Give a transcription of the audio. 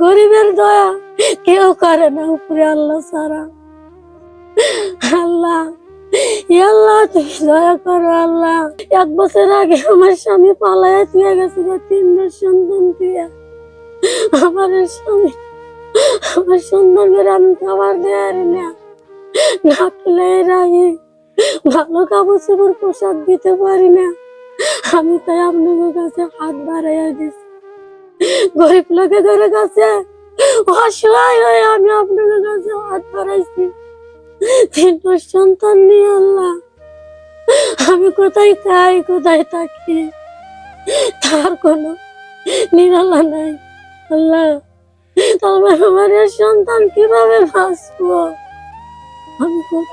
গরিবের দয়া কেউ করে না উপরে আল্লাহ ছাড়া। আল্লাহ, আল্লাহ তুমি দয়া করো আল্লাহ। 1 বছর আগে আমার স্বামী পালায়া দিয়ে গেছে 3 সন্তান দিয়ে। আমার স্বামী আমার সুন্দর করে আমি খাবার দেয়ার না, না খেলে রাখি, ভালো কাপড় চোপড় পোশাক দিতে পারি না। আমি তাই আপনাদের কাছে হাত বাড়াইয়া দিচ্ছি। গরিব লোকেদের কাছে অসহায় হয়ে আমি আপনাদের কাছে হাত বাড়াইছি। 3 সন্তান নিয়ে আল্লাহ, আমি কোথায় খাই কোথায় থাকি তার কোনো নিরালা নাই আল্লাহ। তবে আমার সন্তান কিভাবে বাঁচবো, আমি খুব